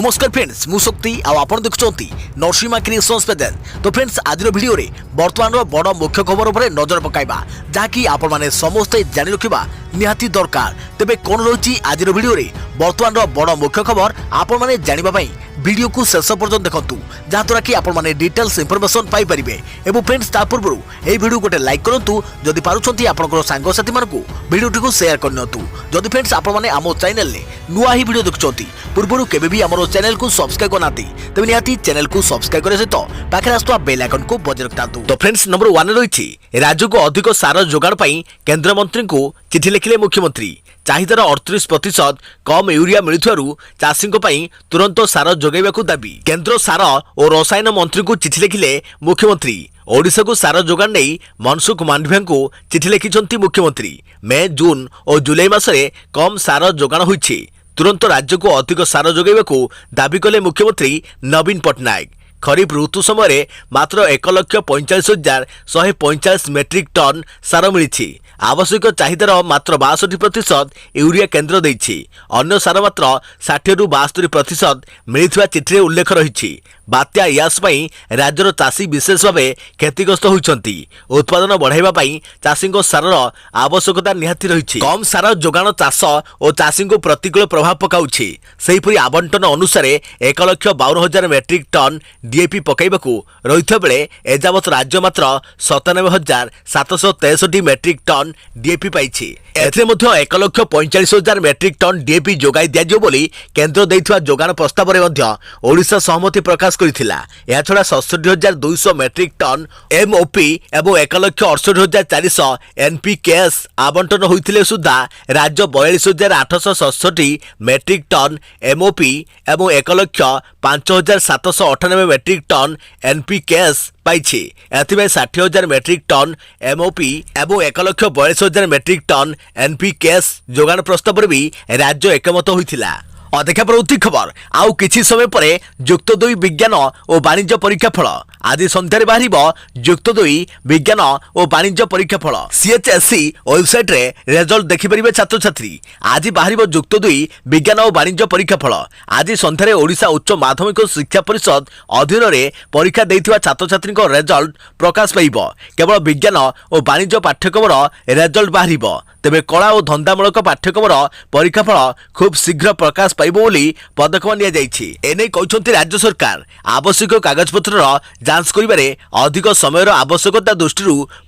नमस्कार फ्रेंड्स मु शक्ति आपण देखुंती नरसिंहा क्रिएशंस पेजेस। तो फ्रेंड्स आज वीडियो रे वर्तमान बड़ मुख्य खबर उपर नजर पकाइबा जहाँकि आपण माने समस्ते जानि रखिबा निहाती दरकार। तेबे कोन रही आज वीडियो रे वर्तमान बड़ मुख्य खबर आपण माने जानिबा पई वीडियो को शेष पर्यंत देखंतु जहाँद्वारा कि आपण माने डिटेल्स इंफॉर्मेशन पाई परिबे। एवं फ्रेंड्स ता पूर्व ए वीडियो गोटे लाइक करंतु जदि पारुछंती आपनकर सांग साथी मानकु वीडियो को शेयर करनतु। जदि फ्रेंड्स आपण माने आमो चैनल ले नुआ ही वीडियो देखुछंती पूर्व केबे भी हमरो चैनल को सब्सक्राइब करनाती तबे निहाती चैनल को सब्सक्राइब करे सहित पाखे आस्तुवा बेल आइकन को बजाय रखतांतु। तो फ्रेंड्स नंबर 1 रही राज्य को अधिक सार जोगाण पई केंद्र मंत्री को चिठी लिखिले मुख्यमंत्री। चाहिदार 38% कम यूरिया मिलुथारु चाषींको पई तुरंत सार जोगाइबाकू दाबी। केंद्र सार और रसायन मंत्री को चिठी लिखिले मुख्यमंत्री। ओडिशा को सार जोगाण नहीं मनसुख मांडविया को चिठी लिखिछंती मुख्यमंत्री। मई जून और जुलाई मासरे कम सार जोगाण होईछि। तुरंत राज्य को अधिक सार जोगाइबाकू दाबी कले मुख्यमंत्री नवीन पट्टनायक। खरीफ ऋतु समय मात्र 1,45,145 मेट्रिक टन सार मिली। आवश्यक चाहिदार मात्र 62% यूरिया केंद्र देछि। अन्य सार मात्र 60 रु 72% मिलिथिबा चिठी उल्लेख रही। बात्या यास पई राज्यर चाषी विशेष भाव क्षतिग्रस्त होइछंती। उत्पादन बढ़ाइबा पई चाषी सारर आवश्यकता निहाती रही। कम सार जोगाण चाष और चाषी को प्रतिकूल प्रभाव पकाउछि। सेहिपरि आवंटन अनुसार 1,52,000 मेट्रिक टन डीएपी पकाइबाकू रहिथा बेले एजावत राज्य मात्र 97,763 मेट्रिक टन डीएपी पाइछि। एथिरे मध्य 1,45,000 मेट्रिक टन डीएपी जोगाई दियाजियो बोली केंद्र दैथिबा जोगाण प्रस्ताव रे मध्य ओडिशा सहमति प्रकाश करिथिला। या छडा 67,200 मेट्रिक टन एमओपी एवं 1,68,400 एनपीकेएस आवंटन होइथिले सुद्धा राज्य 42,867 मेट्रिक टन एमओपी एवं 1,05,798 मेट्रिक टन एनपीकेएस पाइछि। एथिबे 60,000 मेट्रिक टन एमओपी एवं 1,42,000 मेट्रिक टन एनपीकेएस जोगाण प्रस्ताव पर भी राज्य एकमत होइथिला। देखा परवर्ती खबर आउ किछि समय परे युक्त 2 विज्ञान और वाणिज्य परीक्षा फल आज सन्ध्यारे बाहरिबो। युक्त 2 विज्ञान और वाणिज्य परीक्षा फल सीएचएससी वेबसाइट रे रिजल्ट देखि परिबे छात्र छात्री। आज बाहरिबो युक्त 2 विज्ञान और वाणिज्य परीक्षा फल। आज सन्ध्यारे ओडिशा उच्च माध्यमिक शिक्षा परिषद अधीन रे परीक्षा देइथिबा छात्र छात्री को रिजल्ट प्रकाश पाइबो। केवल विज्ञान और वाणिज्य पाठ्यक्रमर रिजल्ट बाहरिबो। तेबे कला और धंदामूलक पाठ्यक्रमर परीक्षा फल खूब शीघ्र प्रकाश पाइबो बोली पदक्षेप निया जाइछि। एने कहउछंती राज्य सरकार आवश्यक कागजपत्र जांच करिबारे अधिक समयर आवश्यकता दृष्टि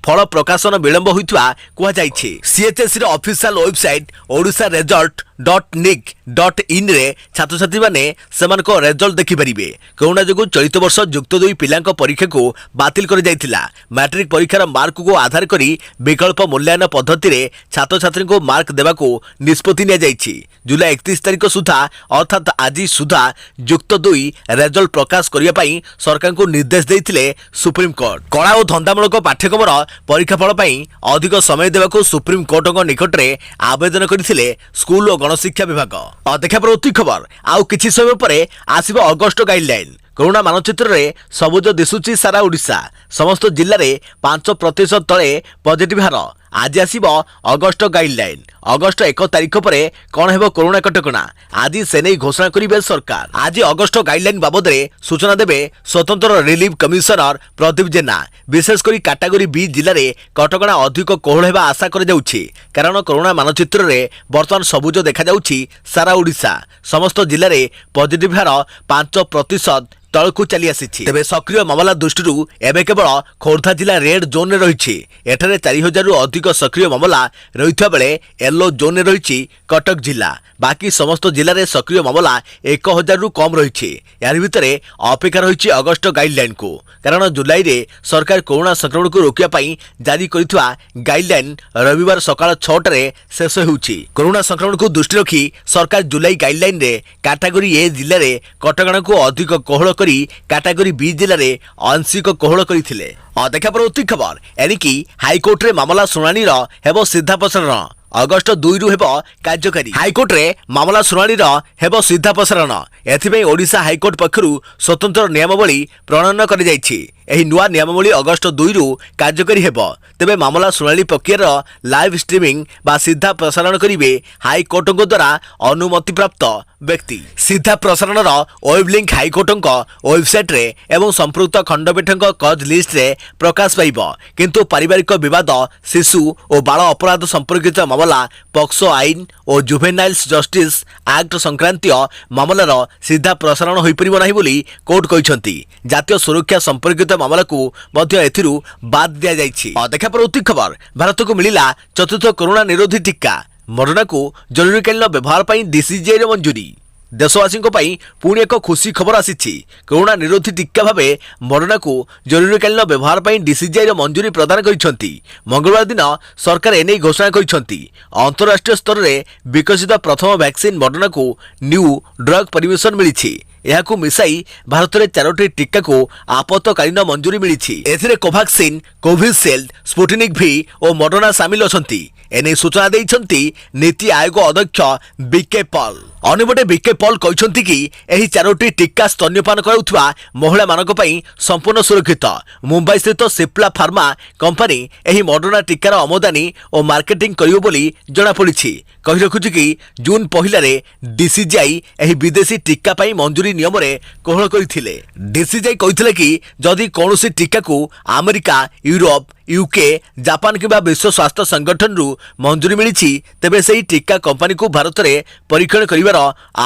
फल प्रकाशन विलंब होइतबा कुहा जाइछि। सीएचएससी रो ऑफिशियल वेबसाइट ओडिशा result.nic.in रे छात्र छात्री माने सेमानक रिजल्ट देखि परिबे। कोरोना जोगु चलित वर्ष युक्त 2 पिलांक परीक्षा को बातिल कर जाइतिला। मैट्रिक परीक्षार मार्क को आधार करी विकल्प मूल्यांकन पद्धति रे छात्र छात्री को मार्क देबा को निष्पत्ति निया जाइछि। जुलाई 31 तारिख सुधा अर्थात आज सुधा युक्त 2 रिजल्ट प्रकाश करिया पई सरकार को निर्देश देइथिले सुप्रीम कोर्ट। कला और धंदामूलक पाठ्यक्रमर परीक्षा फल पई अधिक समय देबा को सुप्रीम कोर्टक निकट रे आवेदन करथिले स्कूल और गणशिक्षा विभाग। देखा परवर्ती खबर आउ किछि समय परे आसीबो अगस्त गाइडलाइन। कोरोना मानचित्र रे सबुज दिसुची सारा ओडिशा। समस्त जिल्ला रे 5% तले पॉजिटिव हार। आज आसीबो अगस्त गाइडलाइन। अगस्त 1 तारिख परे कोन हेबो कोरोना कटकणा आज से नहीं घोषणा करिबे सरकार। आज अगस्त गाइडलाइन बाबद रे सूचना देबे स्वतंत्र रिलीफ कमिशनर प्रदीप जेना। विशेष करी कैटेगरी बी जिल्ला रे कटकणा अधिक कोहळ हेबा आशा कर जाउछि। कारण कोरोना मानचित्र रे वर्तमान सबुज देखा जाउछि सारा ओडिशा। समस्त जिल्ला रे पॉजिटिव हार 5% तलकू चली आसी। तेबे सक्रिय मामला दृष्टि एवं केवल खोर्धा जिला रेड जोन में रही। एठारे 4,000 अधिक सक्रिय मामला रही बेले येलो जोन में रही कटक जिला। बाकी समस्त जिले में सक्रिय मामला 1,000 रु कम रही। यार भितर अपेक्षा रही अगस्त गाइडलाइन को। कारण जुलाई रे सरकार कोरोना संक्रमण को रोकिया जारी करिथुआ गाइडलाइन रविवार सकाळ 6 शेष होउछि। कोरोना संक्रमण को दृष्टि रखी सरकार जुलाई गाइडलाइन रे कैटेगरी ए जिले में कटकणा को अधिक कोहळ कैटेगरी बी जिले में आंशिक कोहळ करथिले। देखा परवर्ती खबर एनिकी हाईकोर्ट रे मामला सुनानी हेबो सीधा प्रसारण। अगस्त 2 रु हेबो कार्यकारी। हाईकोर्ट रे मामला सुनानी हेबो सीधा प्रसारण। एथिबे ओडिशा हाईकोर्ट पक्षरु स्वतंत्र नियमावली प्रणयन करि जाइछि। ଏହି ନୂଆ ନିୟମାବଳୀ ଅଗଷ୍ଟ 2 କାର୍ଯ୍ୟକାରୀ ହେବ। ତେବେ ମାମଲା ଶୁଣାଣି ପ୍ରକ୍ରିୟାର ଲାଇଭ୍ ଷ୍ଟ୍ରିମିଂ ବା ସିଧା ପ୍ରସାରଣ କରିବେ ହାଇକୋର୍ଟଙ୍କ ଦ୍ୱାରା ଅନୁମତିପ୍ରାପ୍ତ ବ୍ୟକ୍ତି। ସିଧା ପ୍ରସାରଣର ୱେବ୍ ଲିଙ୍କ୍ ହାଇକୋର୍ଟଙ୍କ ୱେବସାଇଟ୍ରେ ଏବଂ ସମ୍ପୃକ୍ତ ଖଣ୍ଡପୀଠଙ୍କ କଜ୍ ଲିଷ୍ଟରେ ପ୍ରକାଶ ପାଇବ। କିନ୍ତୁ ପାରିବାରିକ ବିବାଦ, ଶିଶୁ ଓ ବାଳ ଅପରାଧ ସମ୍ପର୍କିତ ମାମଲା, ପକ୍ସୋ ଆଇନ ଓ ଜୁଭେନାଇଲ୍ସ ଜଷ୍ଟିସ୍ ଆକ୍ଟ ସଂକ୍ରାନ୍ତୀୟ ମାମଲାର ସିଧା ପ୍ରସାରଣ ହୋଇପାରିବ ନାହିଁ ବୋଲି କୋର୍ଟ କହିଛନ୍ତି। ଜାତୀୟ ସୁରକ୍ଷା ସମ୍ପର୍କିତ ମାମଲାକୁ ମଧ୍ୟ ଏଥିରୁ ବାଦ୍ ଦିଆଯାଇଛି। ଦେଖା ପରବର୍ତ୍ତୀ ଖବର, ଭାରତକୁ ମିଳିଲା ଚତୁର୍ଥ କରୋନା ନିରୋଧୀ ଟିକା। ମଡର୍ଣ୍ଣାକୁ ଜରୁରୀକାଳୀନ ବ୍ୟବହାର ପାଇଁ ଡିସିଜିଆଇର ମଞ୍ଜୁରୀ। ଦେଶବାସୀଙ୍କ ପାଇଁ ପୁଣି ଏକ ଖୁସି ଖବର ଆସିଛି। କରୋନା ନିରୋଧୀ ଟିକା ଭାବେ ମଡର୍ଣ୍ଣାକୁ ଜରୁରୀକାଳୀନ ବ୍ୟବହାର ପାଇଁ ଡିସିଜିଆଇର ମଞ୍ଜୁରୀ ପ୍ରଦାନ କରିଛନ୍ତି। ମଙ୍ଗଳବାର ଦିନ ସରକାର ଏନେଇ ଘୋଷଣା କରିଛନ୍ତି। ଅନ୍ତରାଷ୍ଟ୍ରୀୟ ସ୍ତରରେ ବିକଶିତ ପ୍ରଥମ ଭ୍ୟାକ୍ସିନ୍ ମଡର୍ଣ୍ଣାକୁ ନ୍ୟୁ ଡ୍ରଗ୍ ପରମିଶନ ମିଳିଛି। ଏହାକୁ ମିଶାଇ ଭାରତରେ 4ଟି ଟିକାକୁ ଆପତକାଳୀନ ମଞ୍ଜୁରୀ ମିଳିଛି। ଏଥିରେ କୋଭାକ୍ସିନ୍, କୋଭିସିଲ୍ଡ, ସ୍ପୁଟନିକ୍ ଭି ଓ ମଡର୍ଣ୍ଣା ସାମିଲ ଅଛନ୍ତି। ଏନେଇ ସୂଚନା ଦେଇଛନ୍ତି ନୀତି ଆୟୋଗ ଅଧ୍ୟକ୍ଷ ବିକେ ପଲ୍। ଅନ୍ୟପଟେ ବିକେ ପଲ୍ କହିଛନ୍ତି କି ଏହି 4ଟି ଟିକା ସ୍ତନ୍ୟପାନ କରାଉଥିବା ମହିଳାମାନଙ୍କ ପାଇଁ ସମ୍ପୂର୍ଣ୍ଣ ସୁରକ୍ଷିତ। ମୁମ୍ବାଇ ସ୍ଥିତ ସିପ୍ଲା ଫାର୍ମା କମ୍ପାନୀ ଏହି ମଡର୍ଣ୍ଣା ଟିକାର ଆମଦାନୀ ଓ ମାର୍କେଟିଂ କରିବ ବୋଲି ଜଣାପଡ଼ିଛି। କହି ରଖୁଛି କି ଜୁନ୍ 1ରେ ଡିସିଜିଆଇ ଏହି ବିଦେଶୀ ଟିକା ପାଇଁ ମଞ୍ଜୁରୀ ନିୟମରେ କୋହଳ କରିଥିଲେ। ଡିସିଜିଆଇ କହିଥିଲେ କି ଯଦି କୌଣସି ଟିକାକୁ ଆମେରିକା, ୟୁରୋପ, ୟୁକେ, ଜାପାନ କିମ୍ବା ବିଶ୍ୱ ସ୍ୱାସ୍ଥ୍ୟ ସଂଗଠନରୁ ମଞ୍ଜୁରୀ ମିଳିଛି ତେବେ ସେହି ଟିକା କମ୍ପାନୀକୁ ଭାରତରେ ପରୀକ୍ଷଣ କରିବାର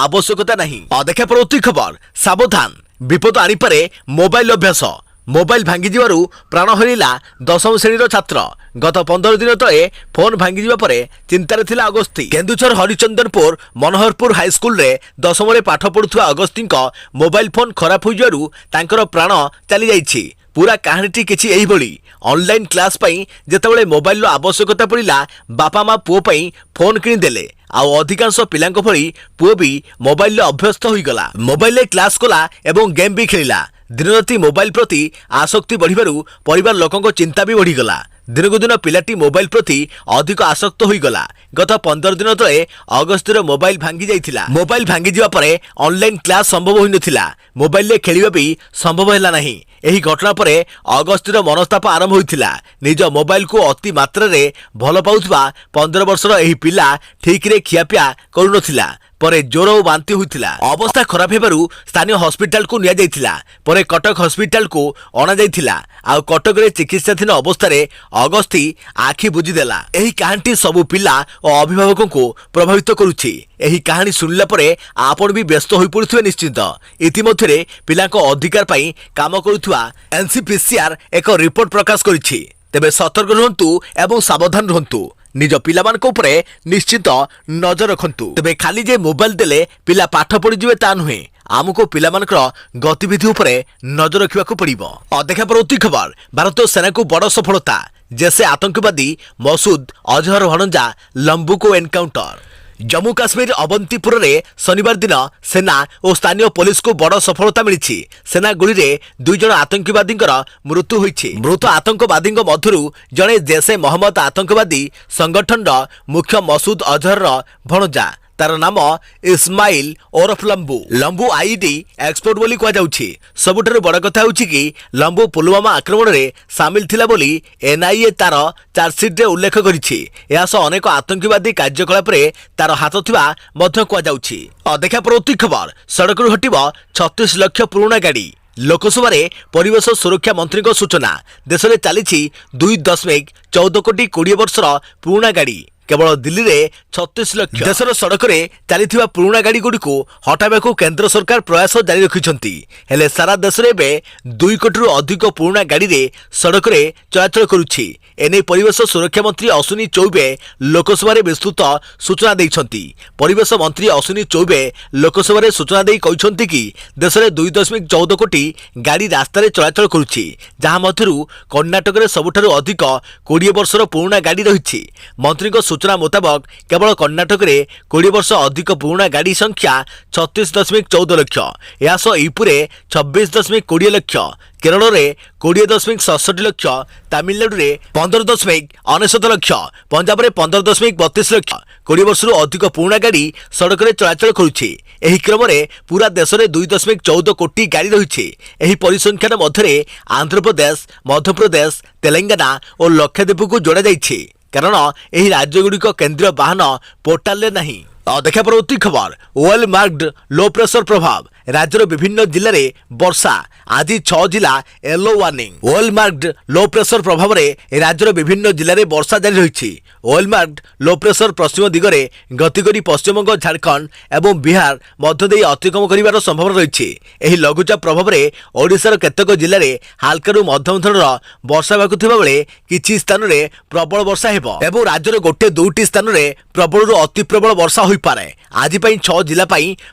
ଆବଶ୍ୟକତା ନାହିଁ। ଦେଖା ପରବର୍ତ୍ତୀ ଖବର, ସାବଧାନ, ବିପଦ ଆଣିପାରେ ମୋବାଇଲ ଅଭ୍ୟାସ। ମୋବାଇଲ ଭାଙ୍ଗିଯିବାରୁ ପ୍ରାଣ ହରାଇଲା 10ମ ଶ୍ରେଣୀର ଛାତ୍ର। ଗତ 15 ଦିନ ତଳେ ଫୋନ୍ ଭାଙ୍ଗିଯିବା ପରେ ଚିନ୍ତାରେ ଥିଲା ଅଗସ୍ତି। କେନ୍ଦୁଝର ହରିଚନ୍ଦନପୁର ମନୋହରପୁର ହାଇସ୍କୁଲରେ 10ମରେ ପାଠ ପଢୁଥିବା ଅଗସ୍ତିଙ୍କ ମୋବାଇଲ ଫୋନ୍ ଖରାପ ହୋଇଯିବାରୁ ତାଙ୍କର ପ୍ରାଣ ଚାଲିଯାଇଛି। पूरा कहानीटी किछि एहिभଳି ऑनलाइन क्लास पई जेतेबेले मोबाइल रो आवश्यकता पड़िला बापा माँ पुओ पई फोन किनि देले आउ अधिकांश पिलांक भଳି पुओ भी मोबाइल अभ्यस्त होई गला। मोबाइल क्लास कला एवं गेम भी खेलिला। दिन राति मोबाइल प्रति आसक्ति बढ़िबारु परिवार लोकंक चिंता भी बढ़ी गला। दिनकु दिन पिलाटी मोबाइल प्रति अधिक आसक्त होई गला। गत 15 दिन तले अगस्तर मोबाइल भांगी जाइथिला। मोबाइल भांगी जिबा परे ऑनलाइन क्लास संभव होई नथिला। मोबाइल ले खेलिबा भी संभव हैला नाही। एही घटना परे अगस्तर मनस्ताप आरंभ होइथिला। निज मोबाइल को अति मात्रा रे भल पाउथबा 15 वर्षर एही पिला ठीक रे खियापिया करू नथिला। परे जोर और बांति होइथिला। अवस्था खराब हेबारु स्थानीय हॉस्पिटल को निया जाइथिला। परे कटक हॉस्पिटल को अना जाइथिला। आ कटक रे चिकित्साधीन अवस्था रे अगस्ती आखि बुझी देला। एही कहानी सबु पिला और अभिभावकों को प्रभावित करुछि। एही कहानी सुनिला परे आपण भी व्यस्त होई पड़ुथिबे निश्चित। इतिमध्ये पिलांक अधिकार पई काम करुथुवा एनसीपीसीआर एक रिपोर्ट प्रकाश करिछि। तेबे सतर्क रहंतु एवं सावधान रहंतु। निज पिलामानक उपरे निश्चित नजर रखंतु। तेबे खाली जे मोबाइल देले पिला पाठ पढ़ी जिवे ता नुहे। आमको पिलामानकर गतिविधि उपरे नजर रखिबाकू पड़िबो। अदेखा परवर्ती खबर, भारतीय सेना को बड़ सफलता। जैसे आतंकवादी मसूद अजहर भणंजा लंबू को एनकाउंटर। जम्मू काश्मीर अवंतीपुर रे शनिवार दिन सेना और स्थानीय पुलिस को बड़ सफलता मिली। सेना गुली रे 2 जन आतंकवादी मृत्यु होइछि। मृत आतंकवादी मध्यरु जड़े जैसे मोहम्मद आतंकवादी संगठन मुख्य मसूद अजहर भणजा। तार नाम इस्माइल ओरफ लंबू। लंबू आईडी एक्सपोर्ट बोली कह जाउछि। सबुठारु बड़ कथा होछि कि लंबू पुलवामा आक्रमण रे शामिल थिला बोली एनआईए तार चार्जसीट रे उल्लेख करिछि। या सह अनेक आतंकवादी कार्यकलाप रे तार हाथ थिबा मध्य कह जाउछि। देखा परवर्ती खबर, सड़क रु हटिबो 36 लाख पुराना गाड़ी। लोकसभा रे परिवेश सुरक्षा मंत्री को सूचना। देश में चली 2.14 कोटी 20 वर्षर पुराना गाड़ी। केवल दिल्ली रे 36 लाख। देशर सड़क रे चली पुराना गाड़ी गुड़ी को हटाइबा को केंद्र सरकार प्रयास जारी रखिछंती। हेले सारा देश रे बे 2 कोटी अधिक पुराना गाड़ी रे सड़क रे चलाचल करुछि। एने परिवेश सुरक्षा मंत्री अश्विनी चौबे लोकसभा रे विस्तृत सूचना दैछंती। परिवेश मंत्री अश्विनी चौबे लोकसभा रे सूचना देई कहिसंती कि देश रे 2.14 कोटी गाड़ी रास्ता रे चलाचल करुछि। जहां मध्यरु कर्णाटक रे सबुठारु अधिक 20 वर्षर पुराना गाड़ी रहिछि। मंत्री को सूचना मुताबक केवल कर्णाटक रे 20 वर्ष अधिक पुराना गाड़ी संख्या 36.14 लाख। यास यूपी रे 26.20 लाख, केरल में 20.67 लक्ष, तमिलनाडु में 15.99 लक्ष, पंजाब में 15.32 लक्ष 20 वर्षर अधिक पुराणा गाड़ी सड़क में चलाचल करुछि। एही क्रम में पूरा देश में 2.14 कोटी गाड़ी रही। एही परिसंख्यान मध्य आंध्र प्रदेश, मध्य प्रदेश, तेलंगाना और लक्षद्वीप को जोड़ा जाइछि, कारण एही राज्यगुड़िक केंद्रीय वाहन पोर्टाल में नहीं। देखा परवर्ती खबर, वेल मार्क्ड लो प्रेशर प्रभाव राज्यर विभिन्न जिले में वर्षा, आज 6 जिला yellow warning. Well marked low pressure प्रभाव में राज्यर विभिन्न जिले में वर्षा जारी रही। वेल मार्क्ड लो प्रेशर पश्चिम दिगरे गति करी पश्चिमबंग, झारखंड एवं बिहार मध्य दे अतिक्रम कर संभावना रही। यह लघुचाप प्रभाव में ओडिशार केतेक जिले में हालकारु मध्यम धरणर वर्षा होगा बेले किछि स्थान में प्रबल वर्षा हेबो एवं राज्यर गोटे दुईटी स्थान में प्रबल अति प्रबल वर्षा हो पारे। आज 6 जिला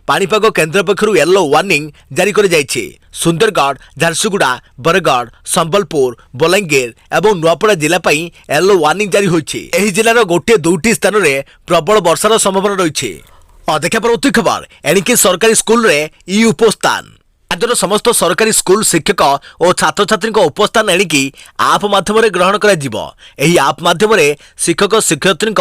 पाणीपाग केन्द्र पक्षर येलो वार्निंग जारी कर जाइछि। सुंदरगढ़, झारसुगुड़ा, बरगढ़, संबलपुर, बलांगीर एवं नुआपड़ा जिला येलो वार्निंग जारी होइछि। एही जिलार गोटे दुईटी स्थान में प्रबल वर्षार संभावना रही। देखा परवर्ती खबर, एणिकी सरकारी स्कूल रे ई उपस्थान। राज्यर समस्त सरकारी स्कूल शिक्षक और छात्र छात्री उपस्थान एणिकी आप माध्यम ग्रहण कर आप माध्यम शिक्षक शिक्षयित्री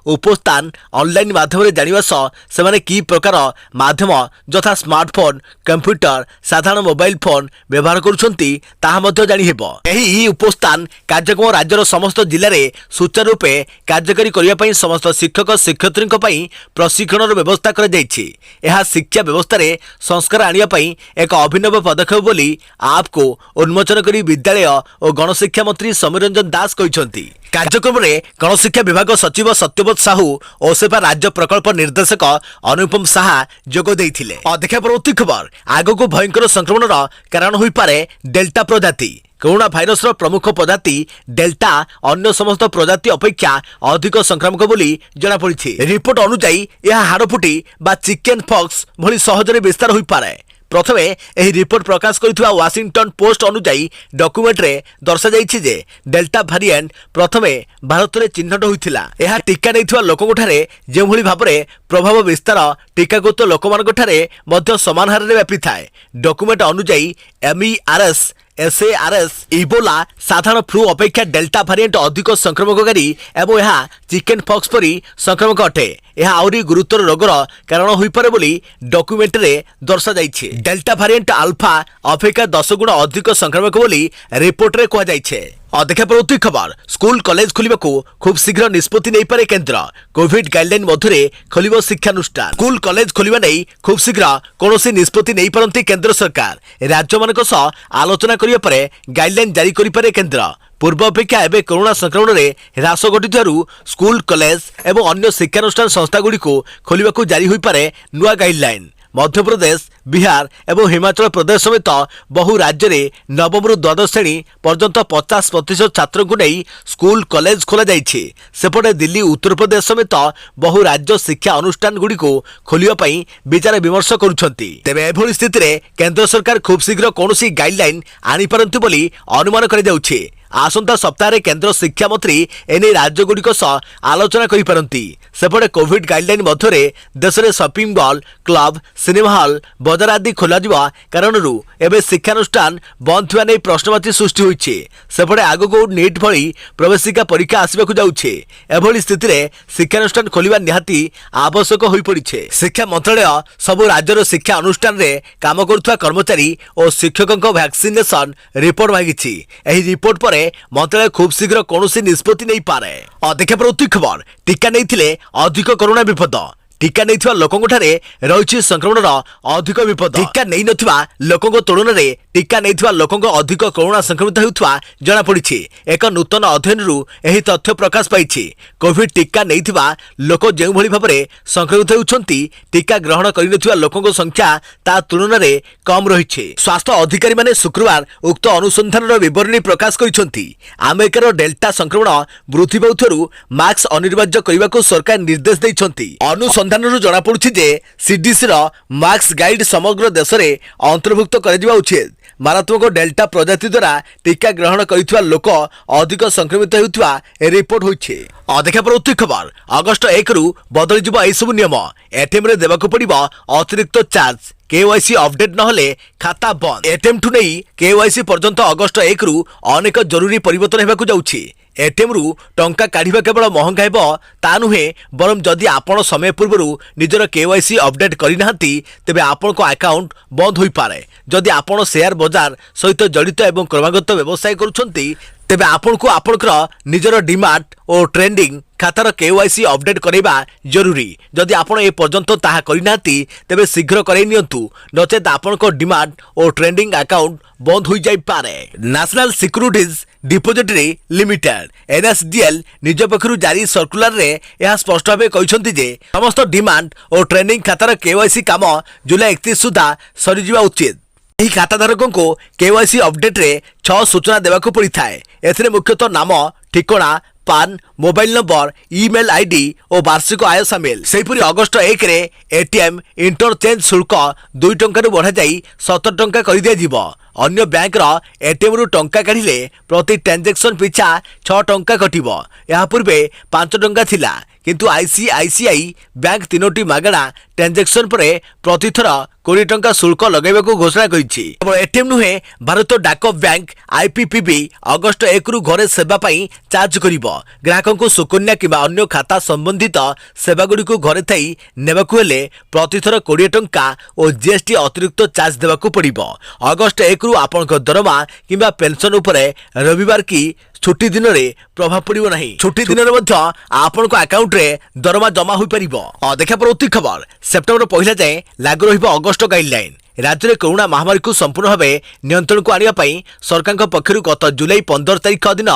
उपस्थान ऑनलाइन माध्यम जानिबा सह सेमाने की प्रकार माध्यम जथा स्मार्टफोन, कंप्यूटर, साधारण मोबाइल फोन व्यवहार करुछंती ताहा मध्य जानि हेबो। एही उपस्थान कार्यक्रम राज्यर समस्त जिले में सुचारू रूपे कार्यकारी करिया पई समस्त शिक्षक शिक्षयित्री पई प्रशिक्षणर व्यवस्था कर जाइछि। एहा शिक्षा व्यवस्था रे संस्कार आनिया पई एक अभिनव पदक्षेप बोली आप को उन्मोचन करी विद्यालय और गणशिक्षा मंत्री समीर रंजन दास कहिसंती। कार्यक्रम में गणशिक्षा विभाग सचिव सत्यव्रत साहू और सेपा राज्य प्रकल्प निर्देशक अनुपम साहा जोग देइथिले। देखा परवर्ती खबर, आगो भयंकर संक्रमणर कारण होई पारे डेल्टा प्रजाति। कोरोना भाइरस प्रमुख प्रजाति डेल्टा अन्य समस्त प्रजाति अपेक्षा अधिक संक्रामक बोली जना पड़ी। रिपोर्ट अनुसार यह हाड़फुटी बा चिकेन पॉक्स भली सहजरे विस्तार होई पारे। प्रथमे एही रिपोर्ट प्रकाश करिथिबा वाशिंगटन पोस्ट अनुसार डॉक्यूमेंट रे दर्शा जाइछि जे डेल्टा वेरिएंट प्रथमे भारत में चिन्हट होइथिला। एहा टीका नैथिबा लोकଙ୍କ ठारे जे भली भाबरे प्रभाव विस्तार टीकाकृत लोकମାନଙ୍କ ठारे मध्य समान हारे व्यापी थाए। डॉक्यूमेंट अनुसार MERS SARS इबोला साधारण फ्लू अपेक्षा डेल्टा वेरिएंट अधिक संक्रमणकारी एवं यह चिकेन पॉक्स परी संक्रमक अटे। यह आउरी गुरुतर रोगर कारण होई पारे बोली डॉक्यूमेंट रे दर्शा जाइछे। डेल्टा वेरिएंट अल्फा अपेक्षा 10 गुण अधिक संक्रमक बोली रिपोर्ट रे कहा जाइछे। देखा परवर्ती खबर, स्कूल कॉलेज खोलिबाकू खूब शीघ्र निष्पत्ति नहीं पारे केन्द्र। कोविड गाइडलाइन मध्य खोलिबो शिक्षानुष्ठान। स्कूल कॉलेज खोलिबा नहीं खूब शीघ्र कोनोसी निष्पत्ति नहीं पारंती केन्द्र सरकार। राज्य मानक सह आलोचना करिया परे गाइडलाइन जारी करि पारे केन्द्र। पूर्व अपेक्षा एवं कोरोना संक्रमण में ह्रास घटी स्कूल कॉलेज एवं अन्य शिक्षानुष्ठान संस्था गुड़ी खोलिबाकू जारी होई पारे नुआ गाइडलाइन। मध्य प्रदेश, बिहार एवं हिमाचल प्रदेश समेत बहु राज्य में नवम रु द्वादश श्रेणी पर्यंत 50% छात्र को नहीं स्कूल कॉलेज खोल जाइए। सेपटे दिल्ली, उत्तर प्रदेश समेत बहु राज्य शिक्षा अनुष्ठान गुड़ी खोलिया विचार विमर्श करुछंती। तेबे एभली स्थिति में केंद्र सरकार खूब शीघ्र कौनसी गाइडलाइन आनी पारंती बोली अनुमान करा जाउछे। आसंता सप्ताह केंद्र शिक्षा मंत्री एने राज्य गुड़िक सह आलोचना करि पारंती। सेपटे कोविड गाइडलाइन मध्य देश में shopping mall, club, cinema hall, बजार आदि खोल कारण एवं शिक्षानुष्ठान बंद थिबा नै प्रश्नवाची सृष्टि होइछे। सेपटे आगो नीट भली प्रवेशिका परीक्षा आसबाकू जाउछे। एभली स्थिति में शिक्षानुष्ठान खोलिबा निहाती आवश्यक होई पड़िछे। शिक्षा मंत्रालय सबु राज्यर शिक्षा अनुष्ठान रे काम करुवा कर्मचारी और शिक्षकों वैक्सीनेशन रिपोर्ट मांगी। एही रिपोर्ट पर मंत्रालय खूब शीघ्र कौनसी निष्पत्ति नहीं पारे। देखा परवर्ती खबर, टीका नहीं अधिक कोरोना विपद। टीका नहीं लोकों ठारे रही संक्रमण अधिक विपद। टीका नहीं नथिबा लोकों तुलन में टीका नहीं लोकों अधिक कोरोना संक्रमित होता जना पड़ी। एक नूतन अध्ययन यही तथ्य प्रकाश पाई। कोविड टीका नहीं लोक जो भली भाव में संक्रमित होती टीका ग्रहण कर लोकों संख्या ता तुलन में कम रही। स्वास्थ्य अधिकारी माने शुक्रवार उक्त अनुसंधान विवरणी प्रकाश कर अमेरिकार डेल्टा संक्रमण वृद्धि पाउथारु मास्क अनिवार्य करने को सरकार निर्देश देइछंती। अनुसंधान अनुसंधान जनापड़ी जे सीडीसी मार्क्स गाइड समग्र देश में अंतर्भुक्त कर उचित। मारात्मक डेल्टा प्रजाति द्वारा टीका ग्रहण कर लोक अधिक संक्रमित होता रिपोर्ट होइछे। देखा परवर्ती खबर अगस्ट 1 रु बदल सब नियम एटीएम रे देवाक पड़िबो अतिरिक्त चार्ज। केवाईसी अपडेट नहले खाता बंद। एटीएम ठु नहीं केवाईसी पर्यंत अगस्ट 1 रु अनेक जरूरी परिवर्तन हेबाकु जाउछि। एटीएम रु टंका काढ़िबा केवल महंगा हेबो ता नुहे, बरम जदि आपण समय पूर्व निजर केवाईसी अपडेट करिनाहांती तेबे आपनको अकाउंट बंद होई पारे। जदि आपण शेयर बाजार सहित जड़ित एवं क्रमागत व्यवसाय करूछंती तेबे आपनको आपनकर निजर डिमाट और ट्रेंडिंग खातार केवाईसी अपडेट करवा जरूरी। जदि आपण ए पर्यंत ताहा करिनाहांती तेबे शीघ्र कराई नियंतु, नचेत आपनको डिमाट और ट्रेंडिंग अकाउंट बंद हो जाई पारे। National securities depository limited NSDL निज पक्षरु जारी सर्कुलर रे यह स्पष्ट भाव कहते जे समस्त डिमांड और ट्रेंडिंग खातार केवाईसी काम जुलाई 31 सुधा सरीजिबा उचित। ଏହି ଖାତାଧାରକଙ୍କୁ केवाईसी अपडेट रे 6 सूचना देवाकू पड़ी थाए। एथिरे मुख्यतः नाम, ठिकाना, पान, मोबाइल नंबर, ईमेल आईडी और वार्षिक आय सामिल। सेहीपरि अगस्ट 1 रे एटीएम इंटरचेंज शुल्क 2 टंका रु बढ़ा जाई 70 टंका कर दिया जिवो। अन्य बैंक रो एटीएम रु टंका काढिले प्रति ट्रांजैक्शन पिछा 6 टंका कटिबो। या पूर्वे 5 टंका थिला, किंतु आईसीआईसीआई बैंक 3टी मागणा ट्रांजैक्शन परे प्रति थर 20 टंका शुल्क लगाइबाकू घोषणा करिछि। केवल एटीएम नुहे, भारत डाक बैंक आईपीपीबी अगस्ट 1 रु घरे सेवा पई चार्ज करिवो। ग्राहकों को सुकन्या किंबा अन्य खाता संबंधित सेवागुड़ी को घरे थई नेबाकू हेले प्रति थर 20 टंका और जीएसटी अतिरिक्त चार्ज देबाकू पड़िबो। अगस्ट 1 रु आपनक दरमा किंबा पेंशन उपरे रविवार की छुट्टी दिन रे प्रभाव पड़िबो नहीं। छुट्टी दिन रे मध्य आपनक अकाउंट रे दरमा जमा होई परिबो। देखा परवर्ती खबर सेप्टेम्बर 1 जाए लागू रहिबो अगस्ट गाइडलाइन। राज्य में कोरोना महामारी को संपूर्ण भाव नियंत्रण को आने सरकार पक्षर गत जुलाई 15 तारिख दिन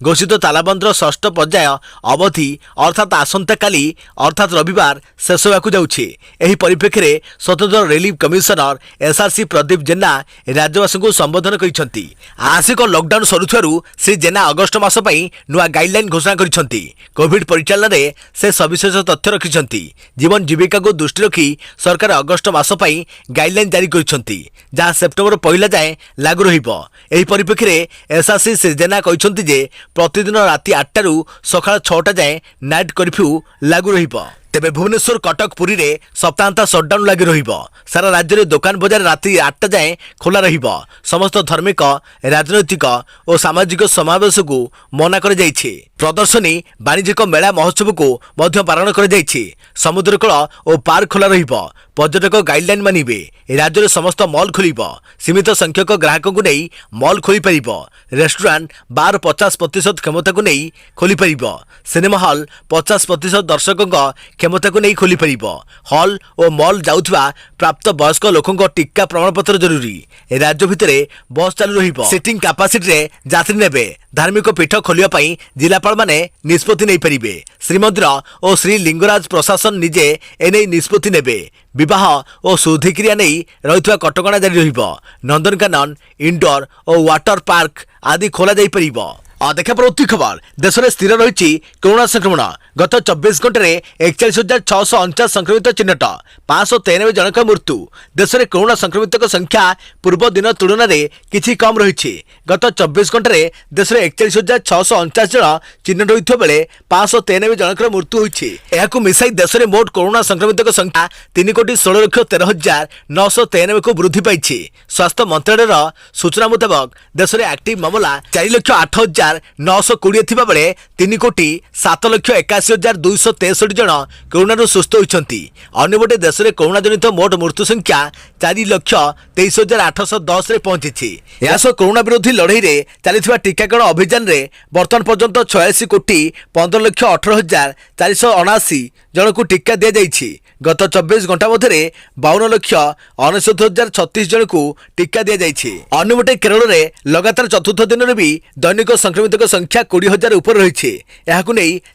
घोषित तालाबंदर 6ठ पर्याय अवधि अर्थात आसंता काली अर्थात रविवार शेष होगा जाउछि। एही परिप्रेक्षी में स्वतंत्र रिलीफ कमिशनर एसआरसी प्रदीप जेना राज्यवासी को संबोधन करिसेंती। आंशिक लॉकडाउन सरुथारु श्री जेना अगस्ट मास पई नुआ गाइडलाइन घोषणा करिसेंती। कोविड परिचालन में से सविशेष तथ्य रखिसेंती। जीवन जीविका को दृष्टि रखी सरकार अगस्ट मास पई गाइडलाइन जारी जहाँ सेप्टेम्बर 1 जाए लागू रहिबो। एही परिप्रेक्षी में एसआरसी श्री जेना कहते जे प्रतिदिन राति 8 रु सकाळ 6 जाए नाइट कर्फ्यू लागू रहिबो। तेबे भुवनेश्वर, कटक, पुरी रे सप्ताहांत सटडाउन लगी रहिबो। सारा राज्य में दुकान बजार राति 8 जाए खोला रहिबो। समस्त धार्मिक, राजनैतिक और सामाजिक समावेश को मना कर जाइछि। प्रदर्शनी, वाणिज्यिक मेला, महोत्सव को मध्य बारण कर जाइछि। समुद्रकूल और पार्क खोला रहिबो। पर्यटक गाइडलाइन मानिबे। राज्य में समस्त मॉल खोलिबो। सीमित संख्यक ग्राहकों को नहीं मॉल खोली परिबो। रेस्टोरेंट, बार 50% क्षमता को नहीं खोली परिबो। सिनेमा हॉल 50% दर्शकों क्षमता को नहीं खोली परिबो। हॉल और मॉल जाउथबा प्राप्त वयस्क लोकों टीका प्रमाणपत्र जरूरी। राज्य भितर बस चालू रहिबो। सीटिंग कैपेसिटी रे यात्री नेबे। धार्मिक पीठ खोलिया पई जिलापाल माने निष्पत्ति नहीं परिबे। श्रीमंदिर और श्री लिंगराज प्रशासन निजे एने निष्पत्ति नेबे। विवाह और शुद्धिक्रिया नहीं रही कटकणा जारी रहिबो। नंदनकानन, इंडोर और वाटर पार्क आदि खोला जाई परिबो। देखा परवर्ती खबर देश में स्थिर रही कोरोना संक्रमण। गत 24 घंटे 41,649 संक्रमित चिन्हट, 593 जनक मृत्यु। देश में कोरोना संक्रमित संख्या पूर्व दिन तुलन में किछि कम रही। गत 24 घंटे देश में 41,649 जन चिन्हट होता बेले 593 जनक मृत्यु होती। यह मिसाई देश में मोट कोरोना संक्रमित संख्या 3,16,13,993 को वृद्धि पाई। स्वास्थ्य मंत्रालय सूचना मुताबक देश में एक्टिव मामला 4,08,920 थिबा बेले 3,07,81,263 जन कोरोना सुस्थ होती। अन्यपटे देश में कोरोना जनित मोट मृत्यु संख्या 4,23,810 रे पहुंची। यास कोरोना विरोधी लड़ाई रे चलता टीकाकरण अभियान रे वर्तमान पर्यंत 86,15,18,479 जन को टीका दि जाइछि। गत 24 घंटा मध्य 52,69,036 जन को टीका दि जाइछि। अन्यपटे केरल में लगातार चतुर्थ दिन में भी दैनिक संक्रमित संख्या 20,000 ऊपर रही। यह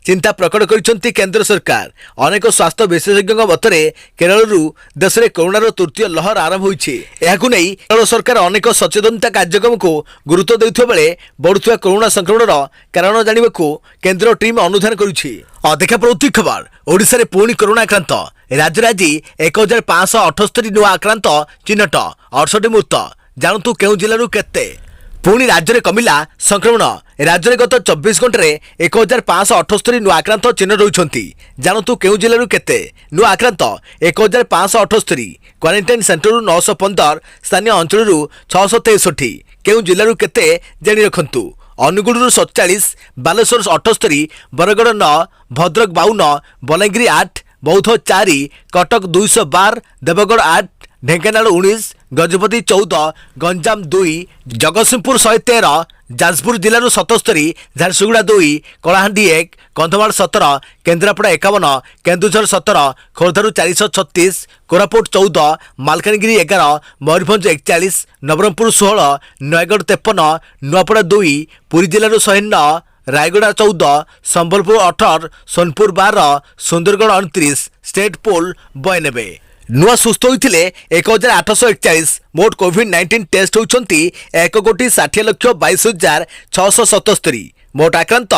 चिंता प्रकट कर केंद्र सरकार। अनेक स्वास्थ्य विशेषज्ञों मतरे केरल देश में कोरोना तृतीय लहर आरंभ होइछि। यह केरल सरकार अनेक सचेतनता कार्यक्रम को गुरुत्व देउथिबा बेले बढ़ुवा कोरोना संक्रमण कारण जानवाक केंद्र टीम अनुधान करुछि। देखा परवर्ती खबर ओडिशा रे पुणी कोरोना आक्रांत राज्य आज 1578 नुआ आक्रांत चिन्हट 68 मृत जानतु केउ जिलू केते पुणी राज्य में कमिला संक्रमण राज्य में गत 24 घंटे 1578 नुआ आक्रांत चिन्ह रही जानतु केउ जिलू केते नुआ आक्रांत 1578 क्वारंटाइन सेंटर 915 स्थानीय अंचल 663 केउ जिलू केते जाणी रखु अनुगुड़ 47 बालेश्वर 78 बरगड़ 9 भद्रक 52 बलांगीर 8 बौद्ध 4 कटक 212 देवगढ़ 8 ढेंकानाल 19 गजपति 14 गंजाम 2 जगतसिंहपुर 113 जाजपुर जिलूर 77 झारसुगुड़ा 2 कलाहांडी 1 कंधमाल 17 केन्द्रापड़ा 51 केन्दुझर 17 खोर्धारू 436 कोरापुट 14 मालकानगिरी 11 मयूरभंज 41 नवरंगपुर 16 नयगढ़ 53 नुआपड़ा 2 पुरी जिलूर 109 रायगड़ा 14 संबलपुर 18 सोनपुर 12 सुंदरगढ़ 29 स्टेट पोल 92 नुआ सुस्थ होते 1841 मोट कोविड-19 टेस्ट होती 1,60,22,677 मोट आक्रांत